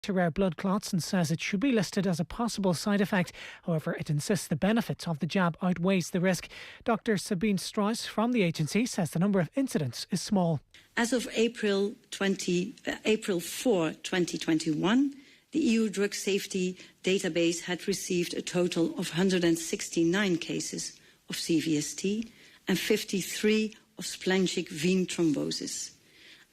to rare blood clots and says it should be listed as a possible side effect. However, it insists the benefits of the jab outweighs the risk. Dr. Sabine Strauss from the agency says the number of incidents is small. As of April 4, 2021, the EU drug safety database had received a total of 169 cases of CVST and 53 of splanchnic vein thrombosis.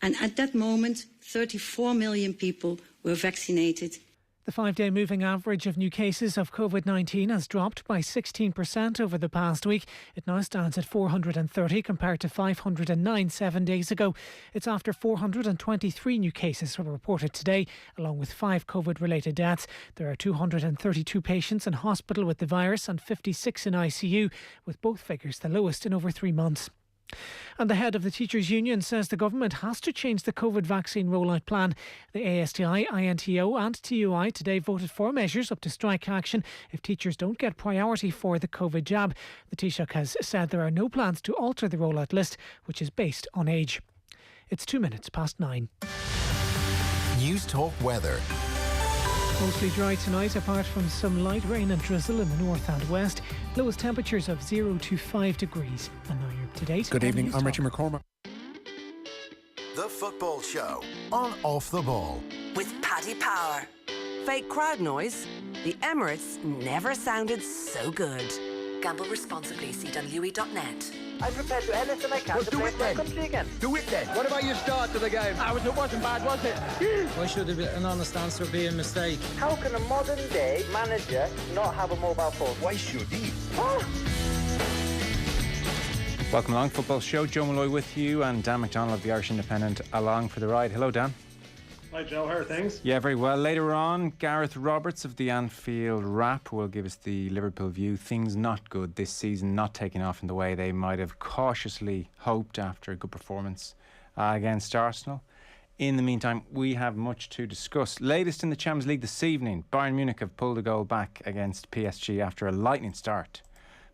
And at that moment, 34 million people were vaccinated. The 5-day moving average of new cases of COVID-19 has dropped by 16% over the past week. It now stands at 430 compared to 509 7 days ago. It's after 423 new cases were reported today, along with 5 COVID-related deaths. There are 232 patients in hospital with the virus and 56 in ICU, with both figures the lowest in over 3 months. And the head of the Teachers' Union says the government has to change the COVID vaccine rollout plan. The ASTI, INTO and TUI today voted for measures up to strike action if teachers don't get priority for the COVID jab. The Taoiseach has said there are no plans to alter the rollout list, which is based on age. It's 9:02. News Talk Weather. Mostly dry tonight, apart from some light rain and drizzle in the north and west. Lowest temperatures of 0 to 5 degrees. And now you're up to date. Good evening, I'm Richie McCormack. The Football Show on Off the Ball. With Paddy Power. Fake crowd noise? The Emirates never sounded so good. Gamble responsibly. CWE.net. I'm prepared to do anything I can to play for my country again. Do it then. What about your start to the game? It wasn't bad, was it? Why should an honest answer be a mistake? How can a modern day manager not have a mobile phone? Why should he? Welcome along, Football Show. Joe Molloy with you and Dan McDonnell of the Irish Independent along for the ride. Hello, Dan. Hi Joe, how are things? Yeah, very well. Later on, Gareth Roberts of the Anfield Wrap will give us the Liverpool view. Things not good this season, not taking off in the way they might have cautiously hoped after a good performance against Arsenal. In the meantime, we have much to discuss. Latest in the Champions League this evening, Bayern Munich have pulled a goal back against PSG after a lightning start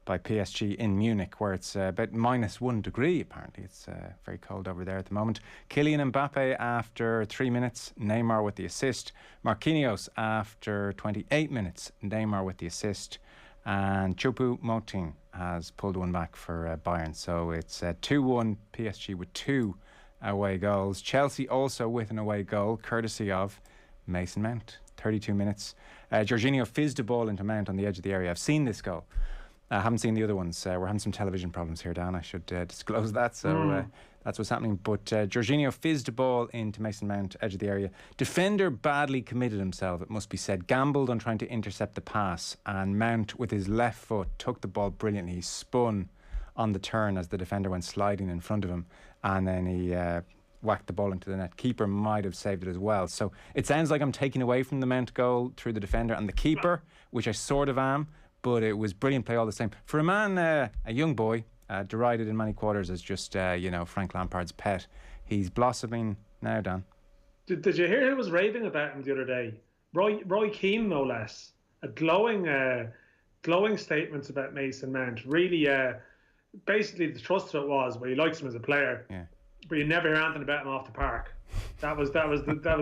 by PSG in Munich, where it's about -1 degree apparently. It's very cold over there at the moment. Kylian Mbappe after 3 minutes, Neymar with the assist. Marquinhos after 28 minutes, Neymar with the assist. And Choupo-Moting has pulled one back for Bayern. So it's 2-1 PSG with 2 away goals. Chelsea also with an away goal, courtesy of Mason Mount. 32 minutes. Jorginho fizzed a ball into Mount on the edge of the area. I've seen this goal. I haven't seen the other ones. We're having some television problems here, Dan. I should disclose that. So that's what's happening. But Jorginho fizzed a ball into Mason Mount, edge of the area. Defender badly committed himself, it must be said. Gambled on trying to intercept the pass. And Mount, with his left foot, took the ball brilliantly. He spun on the turn as the defender went sliding in front of him. And then he whacked the ball into the net. Keeper might have saved it as well. So it sounds like I'm taking away from the Mount goal through the defender and the keeper, which I sort of am. But it was brilliant play all the same. For a man, a young boy, derided in many quarters as just, Frank Lampard's pet, he's blossoming now, Dan. Did you hear who was raving about him the other day? Roy Keane, no less. Glowing statements about Mason Mount. Really, basically the thrust of it was, well, he likes him as a player, but you never hear anything about him off the park. That was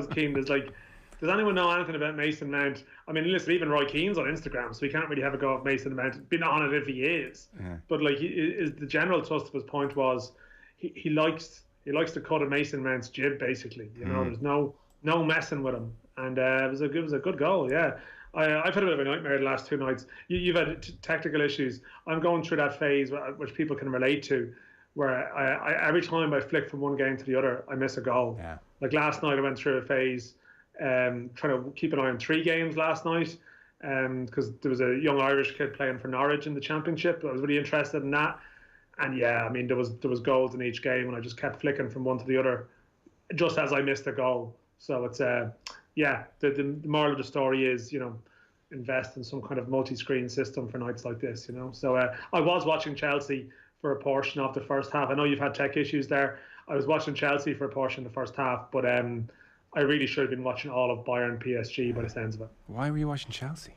Keane. There's like, does anyone know anything about Mason Mount? I mean, listen, even Roy Keane's on Instagram, so we can't really have a go at Mason Mount. Been on it if he is, but like, the general thrust of his point was he likes to cut a Mason Mount's jib, basically. There's no messing with him, and it was a good goal. Yeah, I've had a bit of a nightmare the last 2 nights. You've had technical issues. I'm going through that phase which people can relate to, where I every time I flick from one game to the other, I miss a goal. Yeah. Like last night, I went through a phase. Trying to keep an eye on 3 games last night, because there was a young Irish kid playing for Norwich in the Championship. I was really interested in that, and yeah, I mean there was goals in each game, and I just kept flicking from one to the other, just as I missed a goal. So it's the moral of the story is invest in some kind of multi-screen system for nights like this. So I was watching Chelsea for a portion of the first half. I know you've had tech issues there. I was watching Chelsea for a portion of the first half, but I really should have been watching all of Bayern PSG by the sounds of it. Why were you watching Chelsea?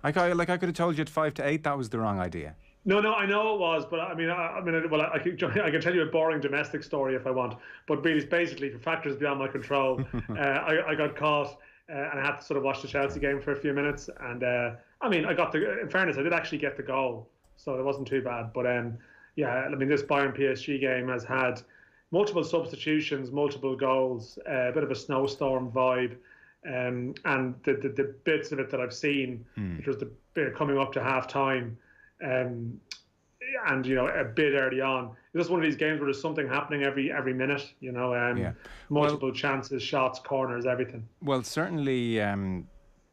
I could have told you at 5-8 that was the wrong idea. No, I know it was, but I can tell you a boring domestic story if I want. But basically, for factors beyond my control, I got caught and I had to sort of watch the Chelsea game for a few minutes. And I mean, in fairness, I did actually get the goal, so it wasn't too bad. But yeah, I mean, this Bayern PSG game has had multiple substitutions, multiple goals, a bit of a snowstorm vibe. And the bits of it that I've seen, which was the bit coming up to half time, and a bit early on. It's just one of these games where there's something happening every minute. Multiple chances, shots, corners, everything. Well, certainly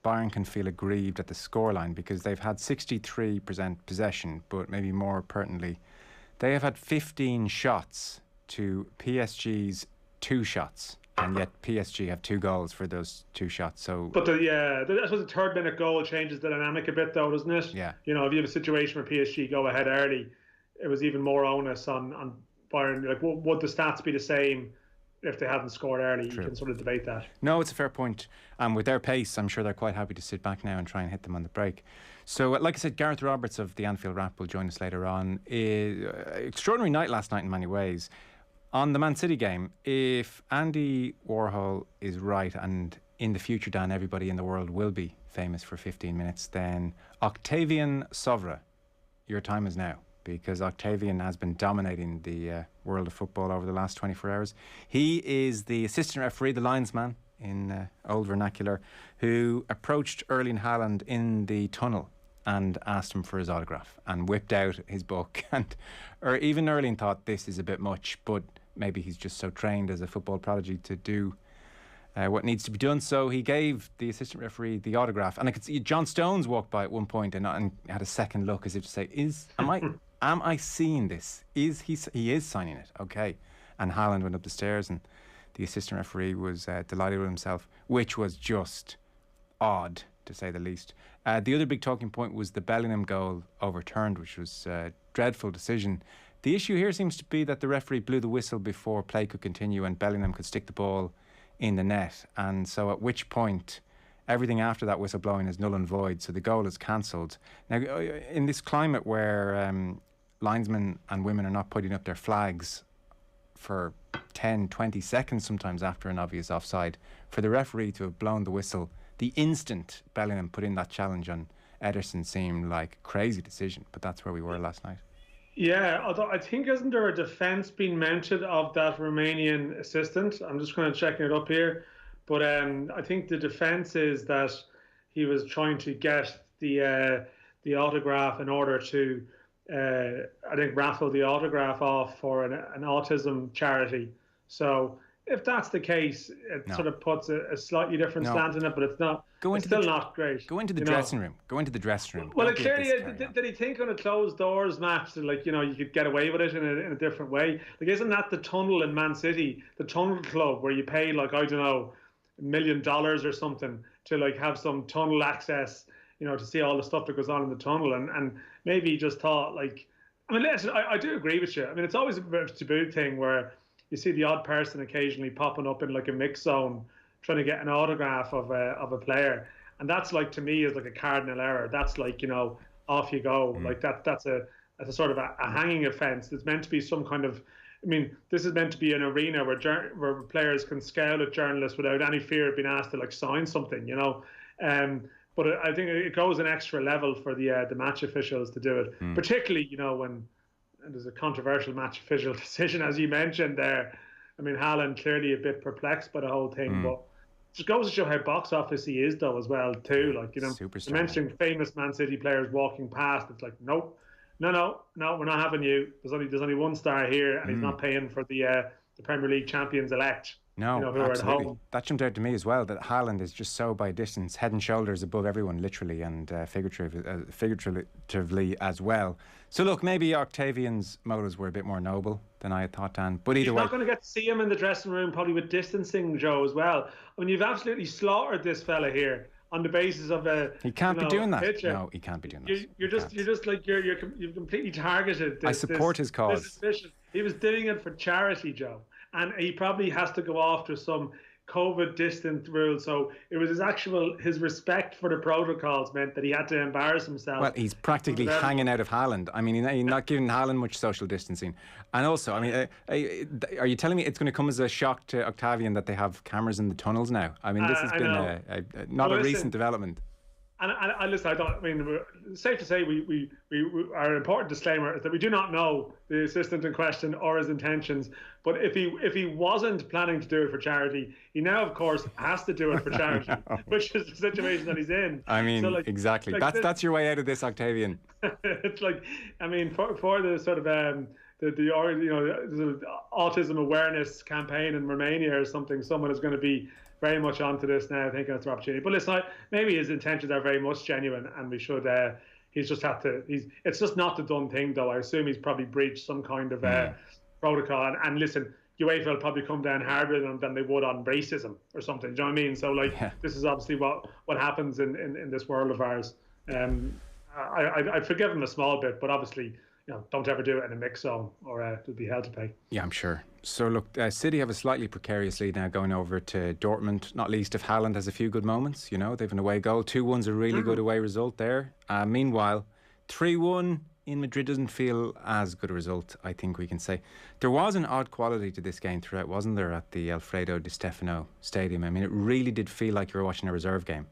Bayern can feel aggrieved at the scoreline because they've had 63% possession, but maybe more pertinently, they have had 15 shots to PSG's 2 shots. And yet PSG have 2 goals for those 2 shots. So, but I suppose the 3rd minute goal changes the dynamic a bit, though, doesn't it? Yeah. If you have a situation where PSG go ahead early, it was even more onus on Bayern. Like, would the stats be the same if they hadn't scored early? True. You can sort of debate that. No, it's a fair point. And with their pace, I'm sure they're quite happy to sit back now and try and hit them on the break. So, like I said, Gareth Roberts of the Anfield Wrap will join us later on. Extraordinary night last night in many ways. On the Man City game, if Andy Warhol is right, and in the future, Dan, everybody in the world will be famous for 15 minutes, then Octavian Sovra, your time is now, because Octavian has been dominating the world of football over the last 24 hours. He is the assistant referee, the linesman in old vernacular, who approached Erling Haaland in the tunnel and asked him for his autograph and whipped out his book. Or even Erling thought this is a bit much, but maybe he's just so trained as a football prodigy to do what needs to be done. So he gave the assistant referee the autograph, and I could see John Stones walked by at one point and had a second look as if to say, am I seeing this? He is signing it? Okay. And Haaland went up the stairs, and the assistant referee was delighted with himself, which was just odd, to say the least. The other big talking point was the Bellingham goal overturned, which was a dreadful decision. The issue here seems to be that the referee blew the whistle before play could continue and Bellingham could stick the ball in the net. And so at which point everything after that whistle blowing is null and void, so the goal is cancelled. Now, in this climate where linesmen and women are not putting up their flags for 10, 20 seconds sometimes after an obvious offside, for the referee to have blown the whistle the instant Bellingham put in that challenge on Ederson seemed like a crazy decision, but that's where we were last night. Yeah, although I think isn't there a defence being mounted of that Romanian assistant? I'm just kind of checking it up here. But I think the defence is that he was trying to get the autograph in order to, I think, raffle the autograph off for an autism charity. So if that's the case, it sort of puts a slightly different slant in it, but it's not. It's still not great. Go into the dressing room. Go into the dressing room. Well, clearly, did he think on a closed doors match that, like, you could get away with it in a different way? Like, isn't that the tunnel in Man City, the Tunnel Club, where you pay, like, I don't know, $1 million or something to, like, have some tunnel access, to see all the stuff that goes on in the tunnel, and maybe he just thought, like, I mean, listen, I do agree with you. I mean, it's always a bit of a taboo thing where you see the odd person occasionally popping up in like a mix zone trying to get an autograph of a player, and that's, like, to me, is like a cardinal error. That's like, off you go. Like that's a sort of a hanging offence. It's meant to be some kind of, I mean, this is meant to be an arena where players can scowl at journalists without any fear of being asked to, like, sign something, But I think it goes an extra level for the match officials to do it, particularly, when there's a controversial match official decision, as you mentioned there. I mean, Haaland clearly a bit perplexed by the whole thing, but it just goes to show how box office he is, though, as well, too. Like, mentioning famous Man City players walking past, it's like, nope, no, we're not having you. There's only one star here, and he's not paying for the Premier League champions elect. No, who are at home. That jumped out to me as well, that Haaland is just so by distance, head and shoulders above everyone, literally, and figuratively as well. So look, maybe Octavian's motives were a bit more noble than I had thought, Dan. But either way, you're not going to get to see him in the dressing room, probably with distancing, Joe, as well. I mean, you've absolutely slaughtered this fella here on the basis of he can't be doing that. Picture. No, he can't be doing that. You've completely targeted this. I support his cause. He was doing it for charity, Joe, and he probably has to go after some COVID distant rules. So it was his respect for the protocols meant that he had to embarrass himself. Well, he's practically hanging out of Haaland. I mean, he's not giving Haaland much social distancing. And also, I mean, are you telling me it's going to come as a shock to Octavian that they have cameras in the tunnels now? I mean, this has been not a recent development. And listen, I mean, safe to say, our important disclaimer is that we do not know the assistant in question or his intentions. But if he wasn't planning to do it for charity, he now, of course, has to do it for charity, which is the situation that he's in. I mean, so exactly. That's your way out of this, Octavian. It's like, I mean, for the sort of the autism awareness campaign in Romania or something, someone is going to be very much onto this now, thinking it's an opportunity. But listen, maybe his intentions are very much genuine, and we should. He's just had to. It's just not the done thing, though. I assume he's probably breached some kind of protocol. And listen, UEFA will probably come down harder than they would on racism or something. Do you know what I mean? So this is obviously what happens in this world of ours. I'd forgive him a small bit, but obviously, don't ever do it in a mixed zone, or there'll be hell to pay. Yeah, I'm sure. So look, City have a slightly precarious lead now going over to Dortmund, not least if Haaland has a few good moments. They've an away goal. 2-1's a really good away result there. Meanwhile, 3-1 in Madrid doesn't feel as good a result, I think we can say. There was an odd quality to this game throughout, wasn't there, at the Alfredo Di Stefano Stadium? I mean, it really did feel like you were watching a reserve game.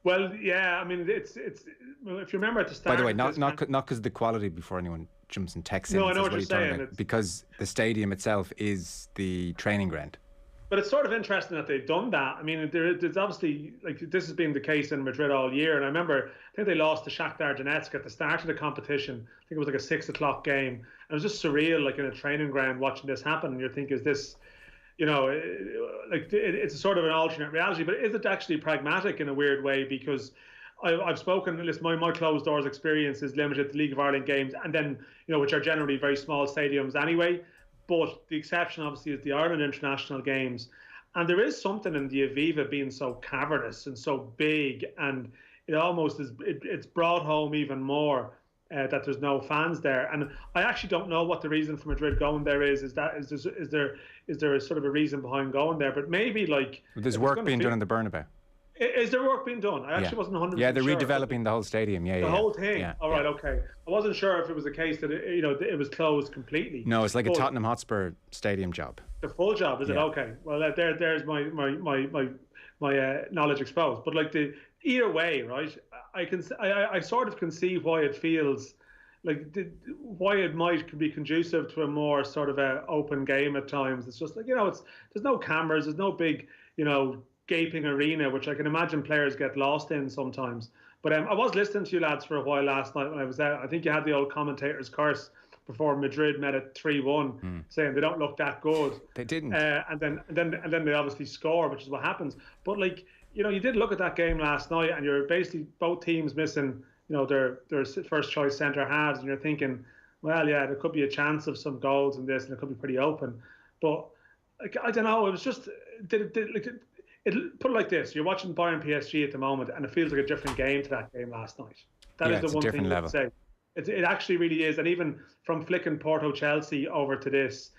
Well, yeah, I mean, it's if you remember at the start. By the way, not because of the quality, before anyone jumps and texts in. No, I know what you're saying. Because the stadium itself is the training ground. But it's sort of interesting that they've done that. I mean, there's obviously, this has been the case in Madrid all year. And I remember, I think they lost to Shakhtar Donetsk at the start of the competition. I think it was like a 6 o'clock game. And it was just surreal, like in a training ground, watching this happen. And you think, is this, it's a sort of an alternate reality, but is it actually pragmatic in a weird way? Because I've spoken, listen, my closed doors experience is limited to League of Ireland games, and then, which are generally very small stadiums anyway. But the exception, obviously, is the Ireland international games. And there is something in the Aviva being so cavernous and so big, and it almost is, it's brought home even more that there's no fans there. And I actually don't know what the reason for Madrid going there is. Is there a sort of a reason behind going there? But maybe there's work being done in the Bernabeu. Is there work being done? I actually wasn't 100% sure. Yeah, they're redeveloping the whole stadium. The whole thing. All right, okay. I wasn't sure if it was a case that it was closed completely. No, it's like a Tottenham Hotspur stadium job. The full job, is it? Okay. Well, there's my knowledge exposed. But either way, right? I sort of can see why it feels why it might be conducive to a more sort of a open game at times. It's just there's no cameras, there's no big gaping arena, which I can imagine players get lost in sometimes. But I was listening to you lads for a while last night when I was out. I think you had the old commentator's curse before Madrid met at 3-1, saying they don't look that good. They didn't. And then they obviously score, which is what happens. But you did look at that game last night, and you're basically both teams missing their first choice centre halves, and you're thinking, well, yeah, there could be a chance of some goals in this, and it could be pretty open. But I don't know. It was just put it like this: you're watching Bayern PSG at the moment, and it feels like a different game to that game last night. That is the one thing I would say. It actually really is. And even from flicking Porto Chelsea over to this,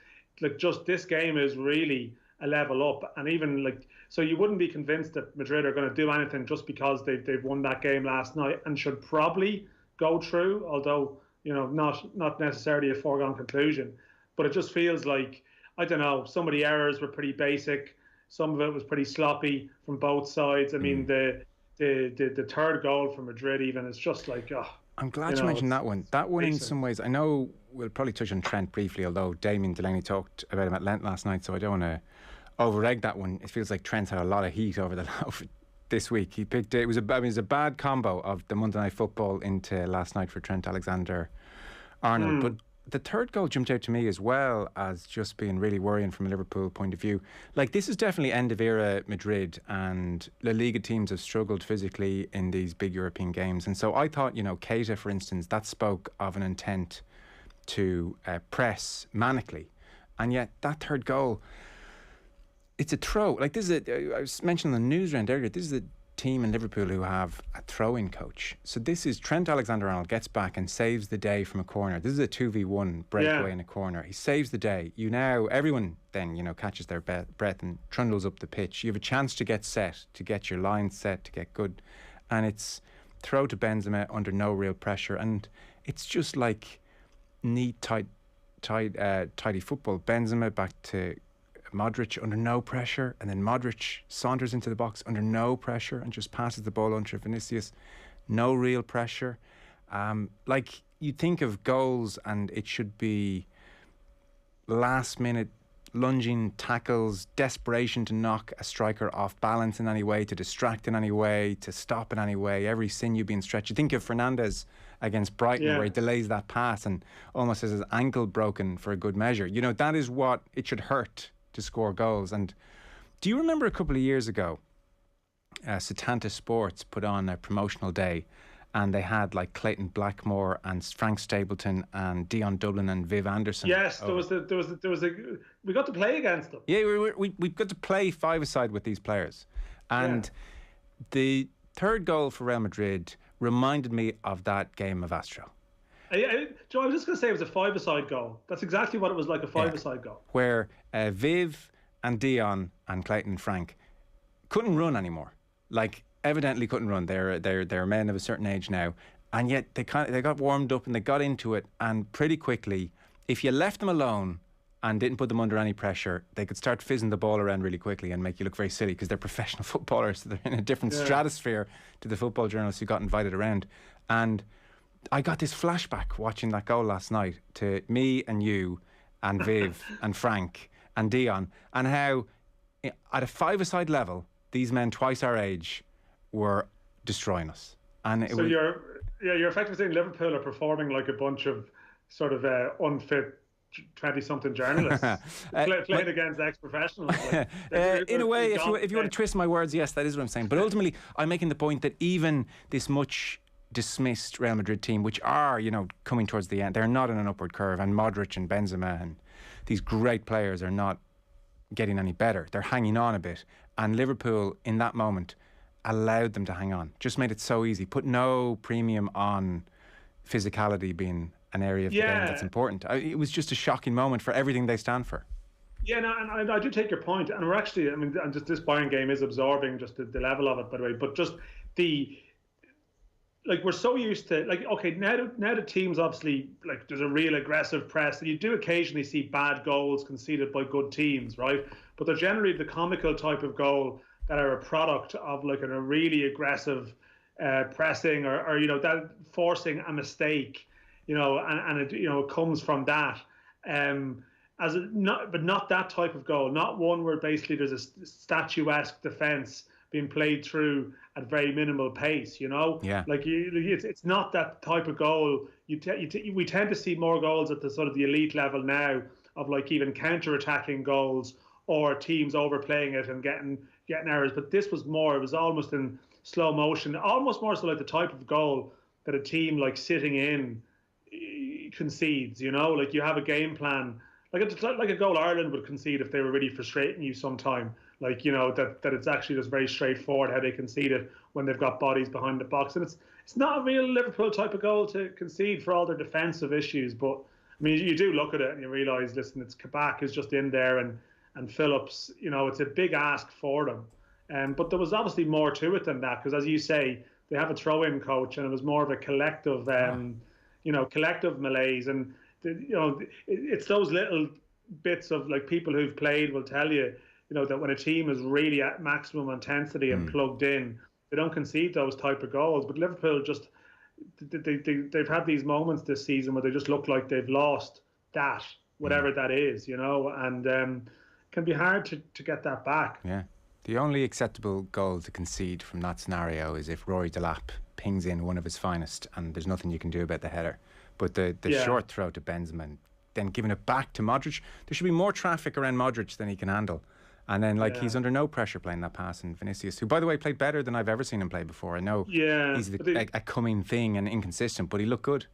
just this game is really a level up. And even so you wouldn't be convinced that Madrid are going to do anything just because they've won that game last night and should probably go through, although not necessarily a foregone conclusion. But it just feels like, I don't know, some of the errors were pretty basic. Some of it was pretty sloppy from both sides. I mean, the third goal for Madrid even is just I'm glad you mentioned that one. That one, in some ways, I know we'll probably touch on Trent briefly, although Damien Delaney talked about him at length last night, so I don't want to over-egg that one. It feels like Trent's had a lot of heat over this week. He picked it was a bad combo of the Monday Night Football into last night for Trent Alexander-Arnold. But the third goal jumped out to me as well as just being really worrying from a Liverpool point of view. This is definitely end of era Madrid, and La Liga teams have struggled physically in these big European games. And so I thought, Keita, for instance, that spoke of an intent to press manically. And yet that third goal, it's a throw. I was mentioning on the news round earlier, this is team in Liverpool who have a throw-in coach. So this is Trent Alexander-Arnold gets back and saves the day from a corner. This is a 2v1 breakaway in a corner. He saves the day. Everyone then, catches their breath and trundles up the pitch. You have a chance to get set, to get your line set, to get good. And it's throw to Benzema under no real pressure. And it's just like neat, tidy football. Benzema back to Modric under no pressure, and then Modric saunters into the box under no pressure and just passes the ball under Vinicius. No real pressure. Like you think of goals and it should be last minute lunging tackles, desperation to knock a striker off balance in any way, to distract in any way, to stop in any way, every sinew being stretched. You think of Fernandes against Brighton where he delays that pass and almost has his ankle broken for a good measure. That is what it should hurt to score goals. And do you remember a couple of years ago, OTB Sports put on a promotional day, and they had like Clayton Blackmore and Frank Stapleton and Dion Dublin and Viv Anderson. Yes, there was we got to play against them. Yeah, we got to play five-a-side with these players, and the third goal for Real Madrid reminded me of that game of Astro. Joe, I was just going to say it was a five-a-side goal. That's exactly what it was like, a five-a-side goal. Where Viv and Dion and Clayton and Frank couldn't run anymore. Like, evidently couldn't run. They're men of a certain age now. And yet they got warmed up and they got into it. And pretty quickly, if you left them alone and didn't put them under any pressure, they could start fizzing the ball around really quickly and make you look very silly because they're professional footballers. So they're in a different stratosphere to the football journalists who got invited around. And I got this flashback watching that goal last night to me and you and Viv and Frank and Dion, and how at a five-a-side level these men twice our age were destroying us. And you're effectively saying Liverpool are performing like a bunch of sort of unfit 20-something journalists playing against ex-professionals. In a way, if you want to twist my words, yes, that is what I'm saying. But ultimately, I'm making the point that even this much dismissed Real Madrid team, which are, coming towards the end, they're not in an upward curve, and Modric and Benzema and these great players are not getting any better. They're hanging on a bit, and Liverpool in that moment allowed them to hang on, just made it so easy, put no premium on physicality being an area of the game that's important. It was just a shocking moment for everything they stand for. Yeah, no, and I do take your point, and we're actually, and just this Bayern game is absorbing just the level of it, by the way, but just we're so used to, now the teams obviously, there's a real aggressive press, and you do occasionally see bad goals conceded by good teams, right? But they're generally the comical type of goal that are a product of a really aggressive pressing or that forcing a mistake, and it comes from that. But not that type of goal, not one where basically there's a statuesque defence being played through at very minimal pace, it's not that type of goal. We tend to see more goals at the sort of the elite level now of even counter-attacking goals or teams overplaying it and getting errors. But this was more, it was almost in slow motion, almost more so like the type of goal that a team sitting in concedes, you have a game plan, like a goal Ireland would concede if they were really frustrating you sometime. That it's actually just very straightforward how they concede it when they've got bodies behind the box. And it's not a real Liverpool type of goal to concede for all their defensive issues. But, you do look at it and you realise, listen, it's Kabak is just in there and Phillips, it's a big ask for them. But there was obviously more to it than that because, as you say, they have a throw-in coach and it was more of a collective, collective malaise. And, it's those little bits of people who've played will tell you, that when a team is really at maximum intensity and plugged in, they don't concede those type of goals. But Liverpool just, they've had these moments this season where they just look like they've lost that, whatever that is, and can be hard to get that back. Yeah. The only acceptable goal to concede from that scenario is if Rory Delap pings in one of his finest and there's nothing you can do about the header. But the short throw to Benzema, then giving it back to Modric, there should be more traffic around Modric than he can handle. And then, he's under no pressure playing that pass. And Vinicius, who, by the way, played better than I've ever seen him play before. I know he's a coming thing and inconsistent, but he looked good.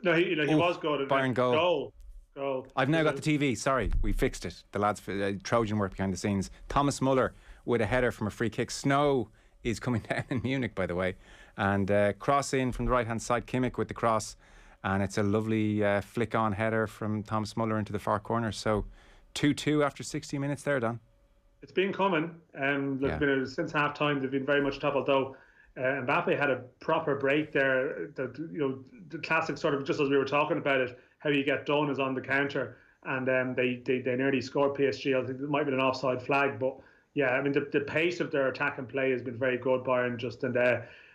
No, he was good. Bayern goal. Goal. I've now got the TV. Sorry, we fixed it. The lads, Trojan work behind the scenes. Thomas Muller with a header from a free kick. Snow is coming down in Munich, by the way. And cross in from the right-hand side, Kimmich with the cross. And it's a lovely flick-on header from Thomas Muller into the far corner. So 2-2 after 60 minutes there, Dan. It's been coming. Since half-time, they've been very much top, although Mbappe had a proper break there. The classic sort of, just as we were talking about it, how you get done is on the counter. And they nearly scored PSG. I think it might have been an offside flag. But, yeah, I mean, the pace of their attack and play has been very good, Bayern.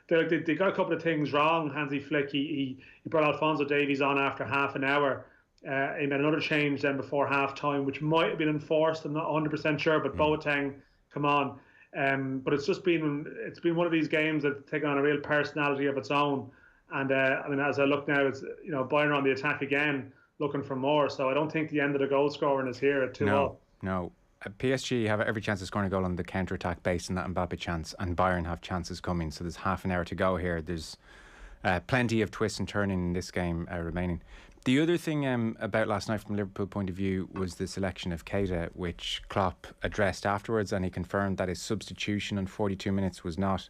They got a couple of things wrong. Hansi Flick, he brought Alphonso Davies on after half an hour. He made another change then before half-time, which might have been enforced. I'm not 100% sure, but Boateng, come on. But it's been one of these games that's taken on a real personality of its own. And, as I look now, it's, Bayern on the attack again, looking for more. So I don't think the end of the goal scoring is here at 2-0. No. PSG have every chance of scoring a goal on the counter-attack based on that Mbappe chance, and Bayern have chances coming. So there's half an hour to go here. There's plenty of twists and turning in this game remaining. The other thing about last night from a Liverpool point of view was the selection of Keita, which Klopp addressed afterwards, and he confirmed that his substitution on 42 minutes was not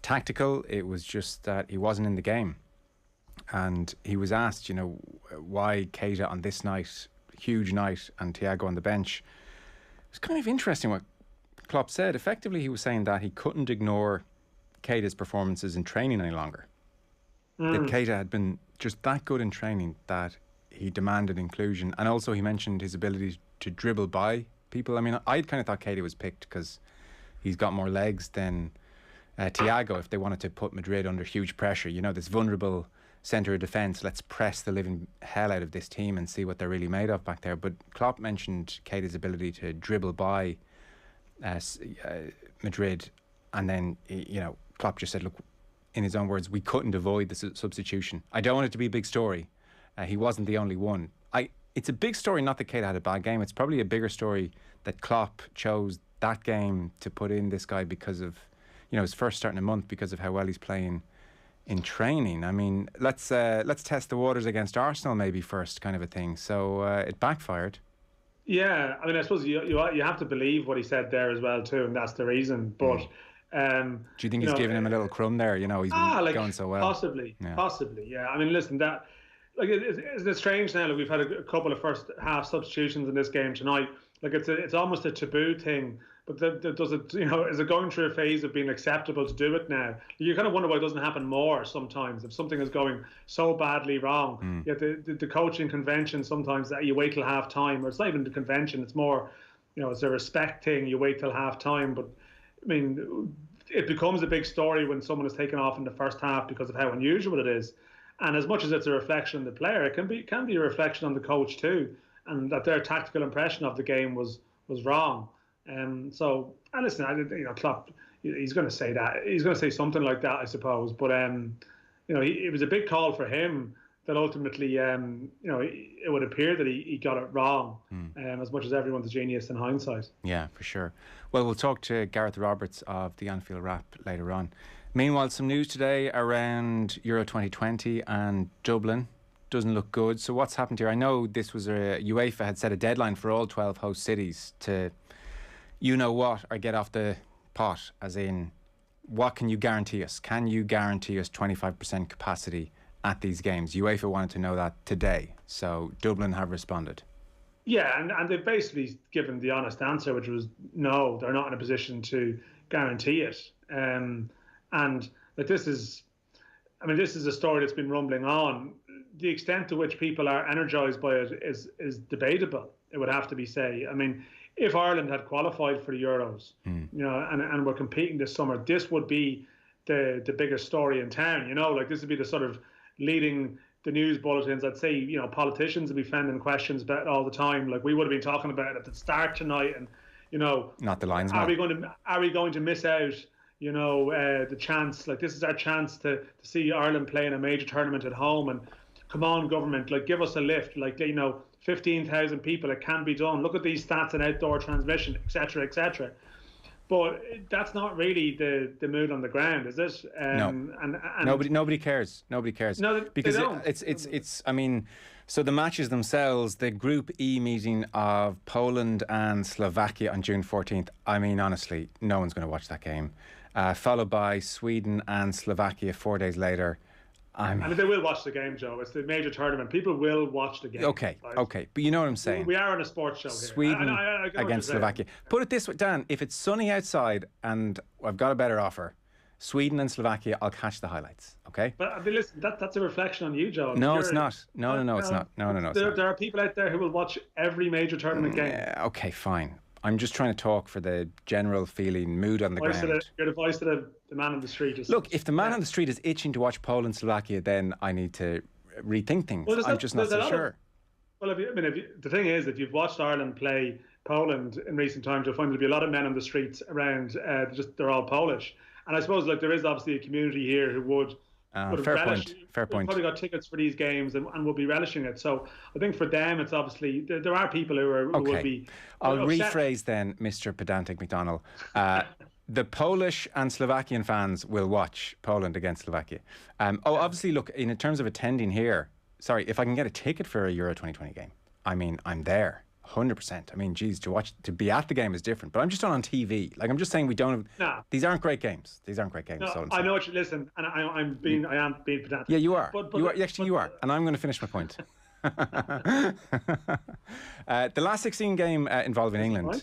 tactical. It was just that he wasn't in the game. And he was asked, why Keita on this night, huge night, and Thiago on the bench. It's kind of interesting what Klopp said. Effectively, he was saying that he couldn't ignore Keita's performances in training any longer. That Keita had been just that good in training that he demanded inclusion. And also he mentioned his ability to dribble by people. I mean, I kind of thought Keita was picked because he's got more legs than Thiago if they wanted to put Madrid under huge pressure. This vulnerable centre of defence, let's press the living hell out of this team and see what they're really made of back there. But Klopp mentioned Keita's ability to dribble by Madrid, and then Klopp just said, look, in his own words, we couldn't avoid the substitution. I don't want it to be a big story. He wasn't the only one. It's a big story, not that Keita had a bad game. It's probably a bigger story that Klopp chose that game to put in this guy because of his first start in a month, because of how well he's playing in training. I mean, let's test the waters against Arsenal maybe first, kind of a thing. So it backfired. Yeah, I mean, I suppose you have to believe what he said there as well too, and that's the reason. But do you think he's giving him a little crumb there? He's been going so well. Possibly. Yeah. I mean, listen, that it's strange now. We've had a couple of first half substitutions in this game tonight. It's almost a taboo thing. But does it, is it going through a phase of being acceptable to do it now? You kind of wonder why it doesn't happen more sometimes if something is going so badly wrong. Yet the coaching convention sometimes that you wait till half time, or it's not even the convention, it's more, it's a respect thing. You wait till half time. But I mean, it becomes a big story when someone is taken off in the first half because of how unusual it is. And as much as it's a reflection on the player, it can be a reflection on the coach too, and that their tactical impression of the game was wrong. Listen, Klopp, he's going to say that. He's going to say something like that, I suppose. But, it was a big call for him that ultimately, it would appear that he got it wrong, as much as everyone's a genius in hindsight. Yeah, for sure. Well, we'll talk to Gareth Roberts of the Anfield Wrap later on. Meanwhile, some news today around Euro 2020 and Dublin. Doesn't look good. So what's happened here? I know this was UEFA had set a deadline for all 12 host cities to or get off the pot, as in, what can you guarantee us? Can you guarantee us 25% capacity at these games? UEFA wanted to know that today, so Dublin have responded. Yeah, and they've basically given the honest answer, which was no, they're not in a position to guarantee it. This is a story that's been rumbling on. The extent to which people are energised by it is debatable, it would have to be said. I mean, if Ireland had qualified for the Euros, and we're competing this summer, this would be the biggest story in town. This would be the sort of leading the news bulletins. I'd say, politicians would be fending questions about it all the time. Like we would have been talking about it at the start tonight, and not the linesman. Are we going to miss out? The chance. Like this is our chance to see Ireland play in a major tournament at home. And come on, government, give us a lift. 15,000 people, it can be done. Look at these stats and outdoor transmission, etc., etc. But that's not really the mood on the ground, is it? No. And nobody cares. Nobody cares. No, because they don't. It's. I mean, so the matches themselves, the Group E meeting of Poland and Slovakia on June 14th. I mean, honestly, no one's going to watch that game. followed by Sweden and Slovakia 4 days later. And they will watch the game, Joe. It's the major tournament. People will watch the game. Okay, right? okay. But you know what I'm saying. We are on a sports show here. Sweden I get what against you're saying. Slovakia. Put it this way, Dan, if it's sunny outside and I've got a better offer, Sweden and Slovakia, I'll catch the highlights, okay? But I mean, listen, that's a reflection on you, Joe. No, it's not. No, it's not. No, it's not. There are people out there who will watch every major tournament game. Yeah, okay, fine. I'm just trying to talk for the general feeling, mood on the ground. You're the voice of the man on the street. Look, if the man on the street is itching to watch Poland, Slovakia, then I need to rethink things. Well, I'm just not so sure. The thing is, if you've watched Ireland play Poland in recent times, you'll find there'll be a lot of men on the streets around. They're all Polish, and I suppose there is obviously a community here who would. Fair point. Probably got tickets for these games and will be relishing it. So I think for them, it's obviously there are people who will be. I'll rephrase then, Mr. Pedantic McDonnell. The Polish and Slovakian fans will watch Poland against Slovakia. Obviously, look, in terms of attending here, sorry, if I can get a ticket for a Euro 2020 game, I mean, I'm there. 100%. I mean, geez, to be at the game is different. But I'm just on TV. Like, I'm just saying we don't have... These aren't great games. No, I know what you... Listen, and I am being pedantic. Yeah, you are. You are. And I'm going to finish my point. The last 16 game involving England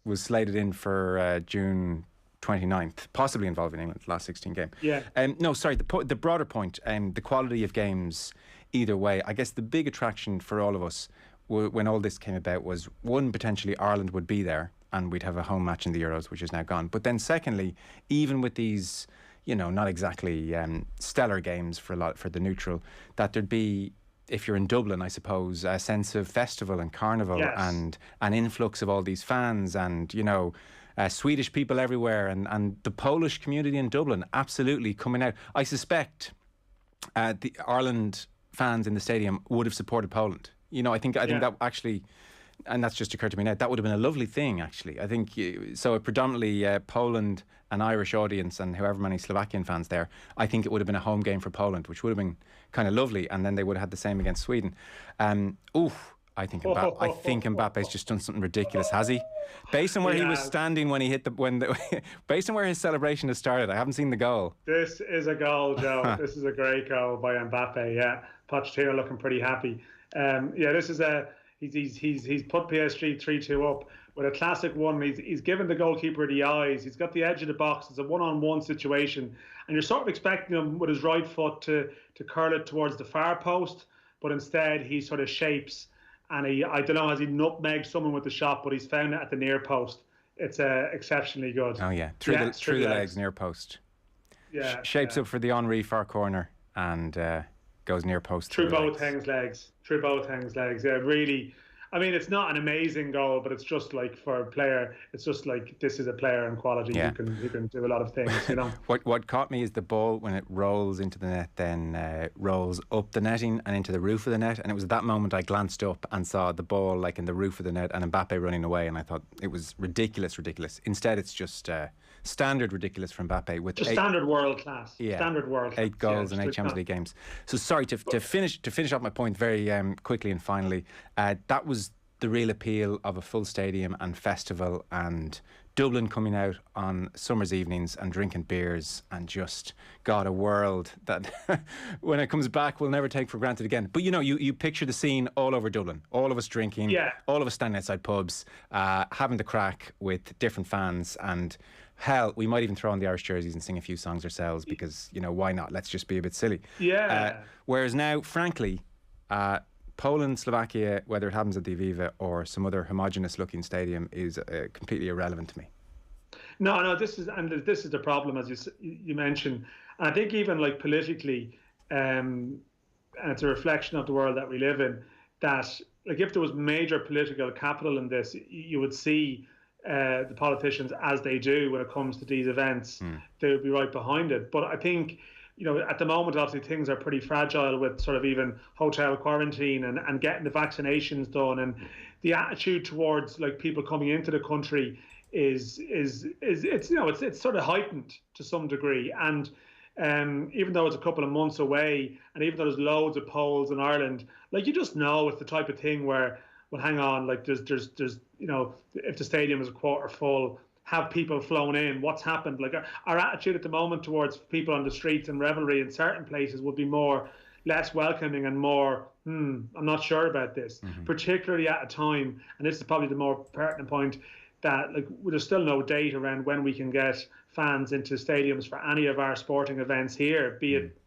was slated in for June 29th, possibly involving England, last 16 game. Yeah. The broader point, the quality of games either way. I guess the big attraction for all of us when all this came about was, one, potentially Ireland would be there and we'd have a home match in the Euros, which is now gone. But then secondly, even with these, not exactly stellar games for the neutral, that there'd be, if you're in Dublin, I suppose, a sense of festival and carnival. Yes. And an influx of all these fans and, Swedish people everywhere and the Polish community in Dublin absolutely coming out. I suspect the Ireland fans in the stadium would have supported Poland. I think that actually, and that's just occurred to me now, that would have been a lovely thing, actually. I think, so a predominantly Poland and Irish audience and however many Slovakian fans there, I think it would have been a home game for Poland, which would have been kind of lovely, and then they would have had the same against Sweden. I think Mbappe's just done something ridiculous, has he? Based on where he was standing when he hit based on where his celebration has started, I haven't seen the goal. This is a goal, Joe. This is a great goal by Mbappe. Yeah, Pochettino looking pretty happy. This is he's put PSG 3-2 up with a classic one. He's given the goalkeeper the eyes. He's got the edge of the box. It's a one-on-one situation, and you're sort of expecting him with his right foot to curl it towards the far post, but instead he sort of shapes. And I don't know, has he nutmegged someone with the shot, but he's found it at the near post. It's exceptionally good. Oh yeah, through the legs, near post. Yeah, shapes up for the Henry far corner and goes near post. Through both Heng's legs. Yeah, really. I mean, it's not an amazing goal, but it's just like for a player, it's just like this is a player in quality who can do a lot of things, What caught me is the ball when it rolls into the net, then rolls up the netting and into the roof of the net. And it was at that moment I glanced up and saw the ball like in the roof of the net and Mbappe running away, and I thought it was ridiculous. Instead, it's just standard ridiculous from Mbappe with standard world class. Yeah, standard world class. 8 goals and 8 Champions League games. So sorry to finish off my point very quickly and finally. That was the real appeal of a full stadium and festival and Dublin coming out on summer's evenings and drinking beers and just a world that when it comes back we'll never take for granted again. But you picture the scene all over Dublin, all of us drinking, all of us standing outside pubs, having the crack with different fans, and hell, we might even throw on the Irish jerseys and sing a few songs ourselves because, why not? Let's just be a bit silly. Yeah. Whereas now, frankly, Poland, Slovakia, whether it happens at the Aviva or some other homogenous looking stadium, is completely irrelevant to me. No, this is the problem, as you mentioned. And I think even like politically, and it's a reflection of the world that we live in, that like if there was major political capital in this, you would see the politicians, as they do when it comes to these events, they would be right behind it. But I think, at the moment, obviously things are pretty fragile with sort of even hotel quarantine and getting the vaccinations done, and the attitude towards like people coming into the country is it's sort of heightened to some degree. And even though it's a couple of months away, and even though there's loads of polls in Ireland, like you just know it's the type of thing where, well, hang on, like there's if the stadium is a quarter full, have people flown in? What's happened? Like our attitude at the moment towards people on the streets and revelry in certain places would be less welcoming and more, I'm not sure about this, particularly at a time, and this is probably the more pertinent point, that like there's still no date around when we can get fans into stadiums for any of our sporting events here, be it,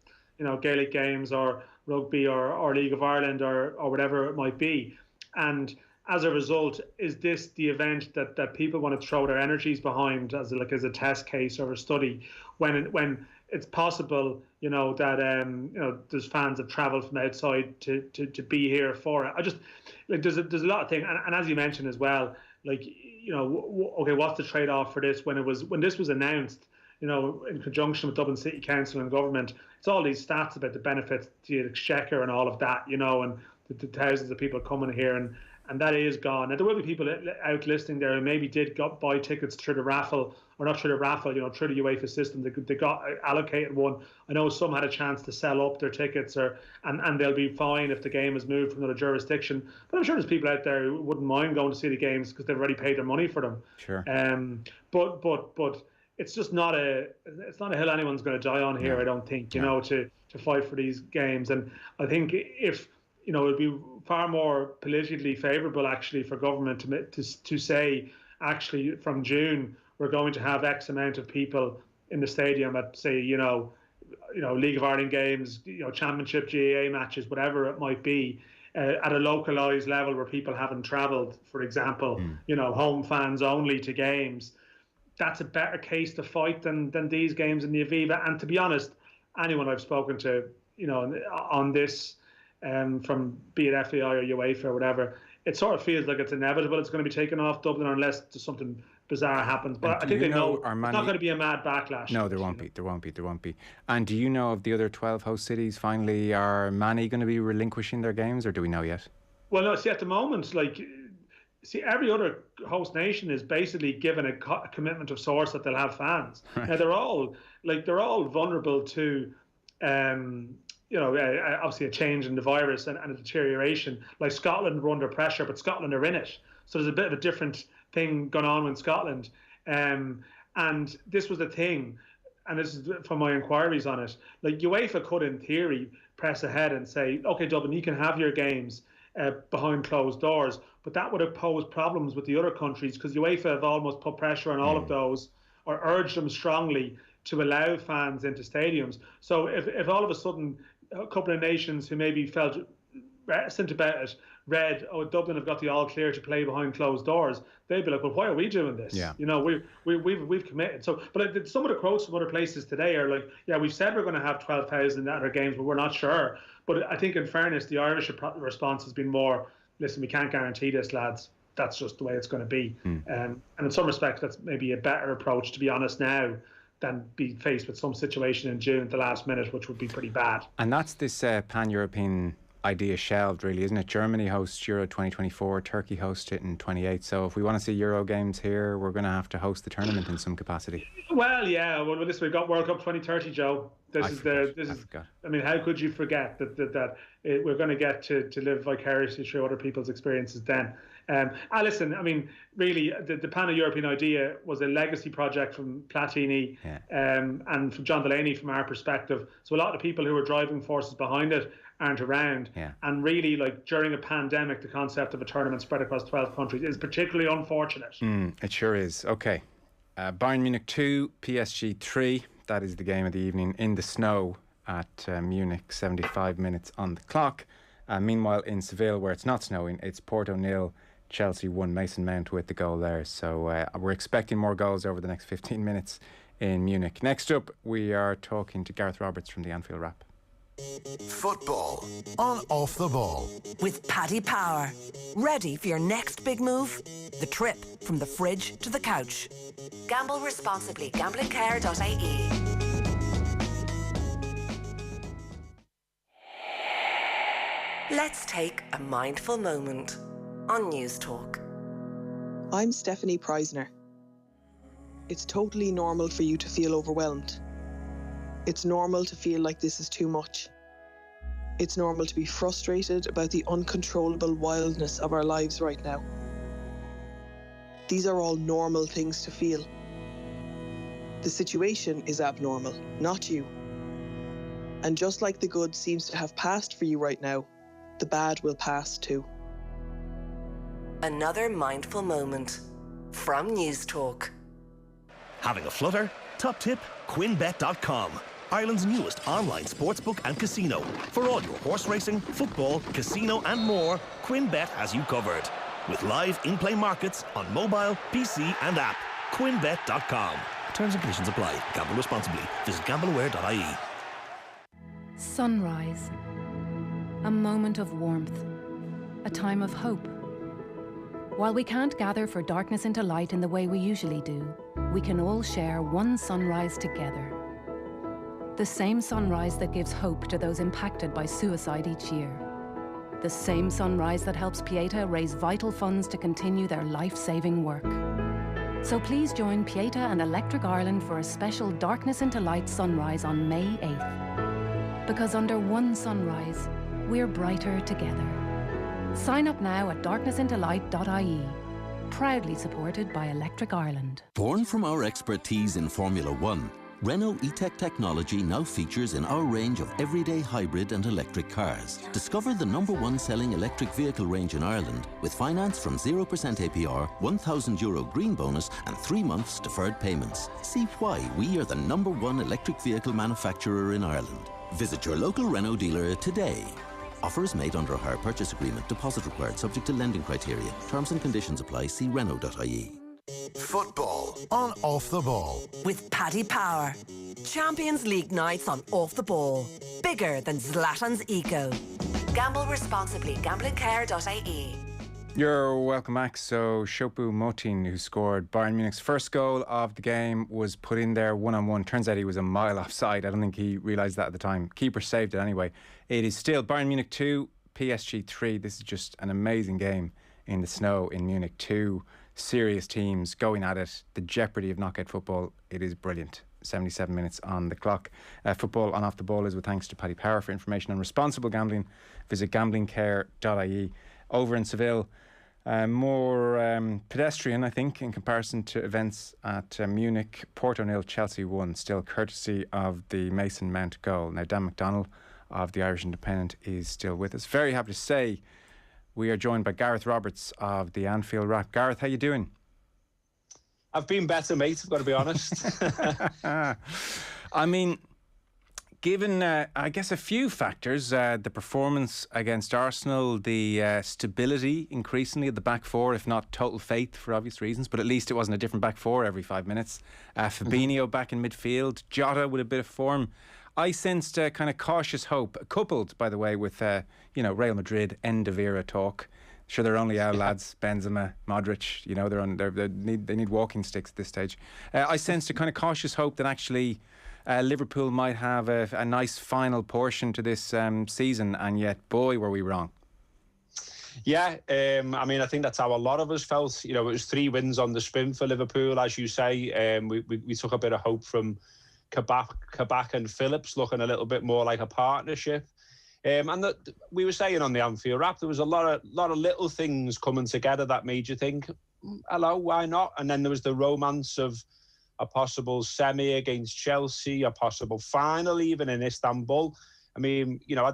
Gaelic games or rugby or League of Ireland or whatever it might be. And as a result, is this the event that people want to throw their energies behind as a test case or a study when it's possible, that there's fans that travel from outside to be here for it. I just like there's a lot of things, and as you mentioned as well, like okay, what's the trade-off for this? When this was announced, in conjunction with Dublin City Council and government, it's all these stats about the benefits to the exchequer and all of that, and the thousands of people coming here, and that is gone. Now, there will be people out listing there who maybe did buy tickets through the raffle, or not through the raffle, through the UEFA system. They got allocated one. I know some had a chance to sell up their tickets, and they'll be fine if the game is moved from another jurisdiction. But I'm sure there's people out there who wouldn't mind going to see the games because they've already paid their money for them. Sure. But it's just not a hill anyone's going to die on here. I don't think, to fight for these games. And I think if it'd be far more politically favourable actually for government to say, actually from June we're going to have X amount of people in the stadium at, say, League of Ireland games, Championship, GAA matches, whatever it might be, at a localised level where people haven't travelled, for example, home fans only to games. That's a better case to fight than these games in the Aviva. And to be honest, anyone I've spoken to, on this, from be it FAI or UEFA or whatever, it sort of feels like it's inevitable it's going to be taken off Dublin unless something bizarre happens. But I think they know it's not going to be a mad backlash. No, there won't be. And do you know of the other 12 host cities? Finally, are many going to be relinquishing their games, or do we know yet? Well, no, see, at the moment, every other host nation is basically given a commitment of sorts that they'll have fans. Right. Now they're all vulnerable to obviously a change in the virus and a deterioration. Like Scotland were under pressure, but Scotland are in it. So there's a bit of a different thing going on in Scotland. And this was the thing, and this is from my inquiries on it, like UEFA could in theory press ahead and say, okay, Dublin, you can have your games behind closed doors, but that would have posed problems with the other countries because UEFA have almost put pressure on all of those, or urged them strongly to allow fans into stadiums. So if all of a sudden a couple of nations who maybe felt reticent about it read, Dublin have got the all clear to play behind closed doors, they'd be like, well, why are we doing this? Yeah. We've committed. So, but some of the quotes from other places today are like, yeah, we've said we're going to have 12,000 at our games, but we're not sure. But I think in fairness, the Irish response has been more, listen, we can't guarantee this, lads. That's just the way it's going to be. And in some respects, that's maybe a better approach, to be honest, now, than be faced with some situation in June at the last minute, which would be pretty bad. And that's this pan-European idea shelved, really, isn't it? Germany hosts Euro 2024, Turkey hosts it in 28. So if we want to see Euro games here, we're going to have to host the tournament in some capacity. Well, yeah. Well, listen, we've got World Cup 2030, Joe. I mean, how could you forget that we're going to get to live vicariously through other people's experiences then? Listen, I mean, really, the pan-European idea was a legacy project from Platini and from John Delaney from our perspective. So a lot of the people who were driving forces behind it aren't around. Yeah. And really, like, during a pandemic, the concept of a tournament spread across 12 countries is particularly unfortunate. It sure is. Okay. Bayern Munich 2, PSG 3. That is the game of the evening in the snow at Munich, 75 minutes on the clock. Meanwhile, in Seville, where it's not snowing, it's Porto 0, Chelsea 1, Mason Mount with the goal there. So we're expecting more goals over the next 15 minutes in Munich. Next up, we are talking to Gareth Roberts from the Anfield Wrap. Football on Off the Ball. With Paddy Power. Ready for your next big move? The trip from the fridge to the couch. Gamble responsibly. Gamblingcare.ie. Let's take a mindful moment on News Talk. I'm Stephanie Preisner. It's totally normal for you to feel overwhelmed. It's normal to feel like this is too much. It's normal to be frustrated about the uncontrollable wildness of our lives right now. These are all normal things to feel. The situation is abnormal, not you. And just like the good seems to have passed for you right now, the bad will pass too. Another mindful moment from News Talk. Having a flutter? Top tip, QuinBet.com. Ireland's newest online sportsbook and casino. For all your horse racing, football, casino and more, QuinBet has you covered. With live in-play markets on mobile, PC and app. QuinBet.com. Terms and conditions apply. Gamble responsibly. Visit gambleaware.ie. Sunrise. A moment of warmth. A time of hope. While we can't gather for darkness into light in the way we usually do, we can all share one sunrise together. The same sunrise that gives hope to those impacted by suicide each year. The same sunrise that helps Pieta raise vital funds to continue their life-saving work. So please join Pieta and Electric Ireland for a special Darkness into Light sunrise on May 8th. Because under one sunrise, we're brighter together. Sign up now at darknessintolight.ie. Proudly supported by Electric Ireland. Born from our expertise in Formula One, Renault E-Tech technology now features in our range of everyday hybrid and electric cars. Discover the #1 selling electric vehicle range in Ireland with finance from 0% APR, €1,000 green bonus and 3 months deferred payments. See why we are the #1 electric vehicle manufacturer in Ireland. Visit your local Renault dealer today. Offers made under a hire purchase agreement. Deposit required subject to lending criteria. Terms and conditions apply. See Renault.ie. Football on Off the Ball. With Paddy Power. Champions League nights on Off the Ball. Bigger than Zlatan's ego. Gamble responsibly. Gamblingcare.ie. You're welcome back. So Choupo-Moting, who scored Bayern Munich's first goal of the game, was put in there one-on-one. Turns out he was a mile offside. I don't think he realised that at the time. Keeper saved it anyway. It is still Bayern Munich 2, PSG 3. This is just an amazing game in the snow in Munich. 2 serious teams going at it. The jeopardy of knockout football, it is brilliant. 77 minutes on the clock. Football on Off the Ball is with thanks to Paddy Power. For information on responsible gambling, visit gamblingcare.ie. Over in Seville, more pedestrian, I think, in comparison to events at Munich. Porto 0, Chelsea 1, still courtesy of the Mason Mount goal. Now, Dan McDonnell of the Irish Independent is still with us. Very happy to say we are joined by Gareth Roberts of the Anfield Wrap. Gareth, how you doing? I've been better, mate, I've got to be honest. I mean, given, I guess, a few factors, the performance against Arsenal, the stability increasingly at the back four, if not total faith for obvious reasons, but at least it wasn't a different back four every 5 minutes. Fabinho back in midfield, Jota with a bit of form. I sensed a kind of cautious hope, coupled, by the way, with Real Madrid end of era talk. Sure, they're only our lads, Benzema, Modric. You know, they need walking sticks at this stage. I sensed a kind of cautious hope that actually Liverpool might have a nice final portion to this season, and yet, boy, were we wrong. Yeah, I mean, I think that's how a lot of us felt. You know, it was 3 wins on the spin for Liverpool, as you say. We took a bit of hope from Kabak and Phillips, looking a little bit more like a partnership. And we were saying on the Anfield Wrap, there was a lot of little things coming together that made you think, hello, why not? And then there was the romance of a possible semi against Chelsea, a possible final even in Istanbul. I mean, you know,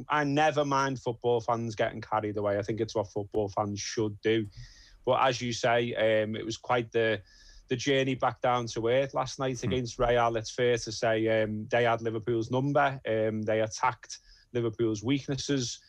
I never mind football fans getting carried away. I think it's what football fans should do. But as you say, it was quite the journey back down to earth last night against Real. It's fair to say they had Liverpool's number. They attacked Liverpool's weaknesses.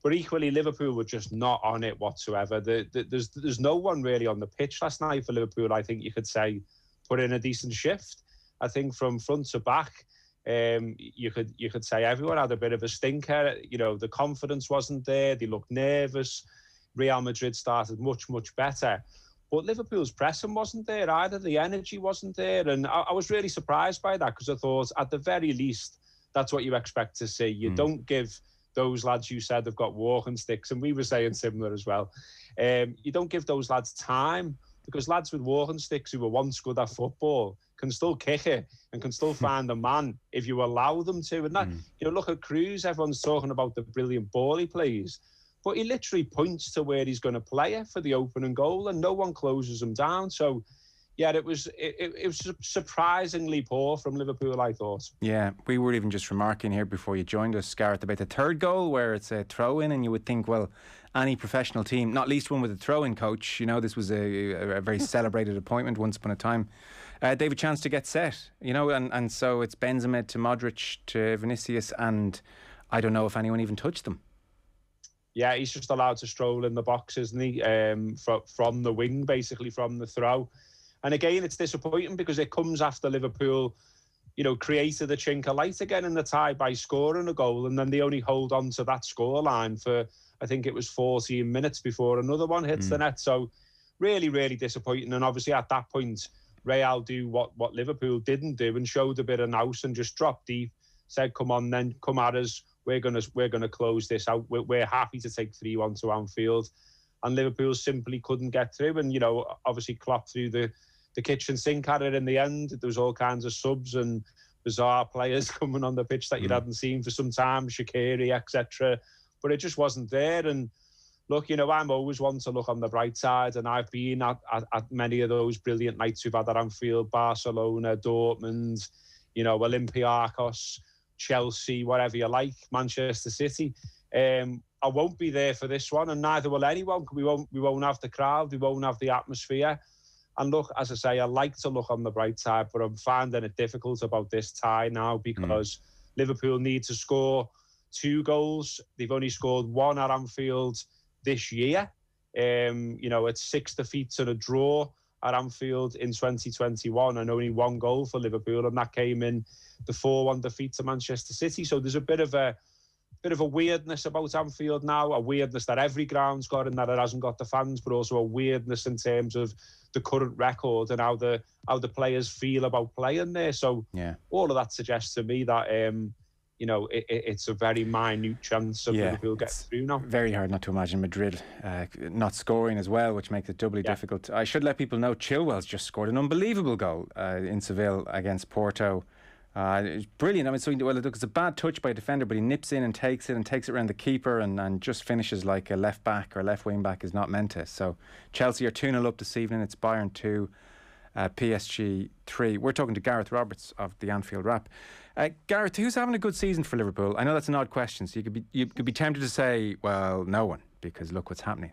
But equally, Liverpool were just not on it whatsoever. There's no one really on the pitch last night for Liverpool, I think you could say, put in a decent shift. I think from front to back, you could say everyone had a bit of a stinker. You know, the confidence wasn't there. They looked nervous. Real Madrid started much, much better. But Liverpool's pressing wasn't there either. The energy wasn't there. And I was really surprised by that, because I thought, at the very least, that's what you expect to see. You don't give those lads, you said, they've got walking sticks, and we were saying similar as well. You don't give those lads time, because lads with walking sticks who were once good at football can still kick it and can still find a man if you allow them to. And that, you know, look at Cruz. Everyone's talking about the brilliant ball he plays. but he literally points to where he's going to play it for the opening goal, and no one closes him down. So, yeah, it was surprisingly poor from Liverpool, I thought. Yeah, we were even just remarking here before you joined us, Gareth, about the third goal where it's a throw-in, and you would think, well, any professional team, not least one with a throw-in coach, you know, this was a very celebrated appointment once upon a time. They have a chance to get set, you know, and so it's Benzema to Modric to Vinicius, and I don't know if anyone even touched them. Yeah, he's just allowed to stroll in the box, isn't he? From the wing, basically, from the throw. And again, it's disappointing because it comes after Liverpool, you know, created a chink of light again in the tie by scoring a goal, and then they only hold on to that scoreline for, I think it was 14 minutes before another one hits the net. So really, really disappointing. And obviously at that point, Real do what Liverpool didn't do and showed a bit of nous and just dropped deep, said, come on then, come at us. We're gonna close this out. We're happy to take 3-1 to Anfield. And Liverpool simply couldn't get through. And, you know, obviously Klopp threw the kitchen sink at it in the end. There was all kinds of subs and bizarre players coming on the pitch that you hadn't seen for some time, Shaqiri, etc. But it just wasn't there. And look, you know, I'm always one to look on the bright side, and I've been at many of those brilliant nights we've had at Anfield, Barcelona, Dortmund, you know, Olympiacos, Chelsea, whatever you like, Manchester City. I won't be there for this one, and neither will anyone. We won't have the crowd, we won't have the atmosphere. And look, as I say, I like to look on the bright side, but I'm finding it difficult about this tie now because Liverpool need to score 2 goals. They've only scored 1 at Anfield this year. You know, it's 6 defeats and a draw at Anfield in 2021, and only 1 goal for Liverpool, and that came in the 4-1 defeat to Manchester City. So there's a bit of a weirdness about Anfield now, a weirdness that every ground's got and that it hasn't got the fans, but also a weirdness in terms of the current record and how the players feel about playing there. So all of that suggests to me that you know, it's a very minute chance of Liverpool getting through now. Very hard not to imagine Madrid not scoring as well, which makes it doubly difficult. I should let people know Chilwell's just scored an unbelievable goal in Seville against Porto. It's brilliant. I mean, so it's a bad touch by a defender, but he nips in and takes it around the keeper and just finishes like a left back or left wing back is not meant to. So Chelsea are 2-0 up this evening. It's Bayern 2, PSG 3. We're talking to Gareth Roberts of the Anfield Wrap. Gareth, who's having a good season for Liverpool? I know that's an odd question, so you could be tempted to say, well, no one, because look what's happening.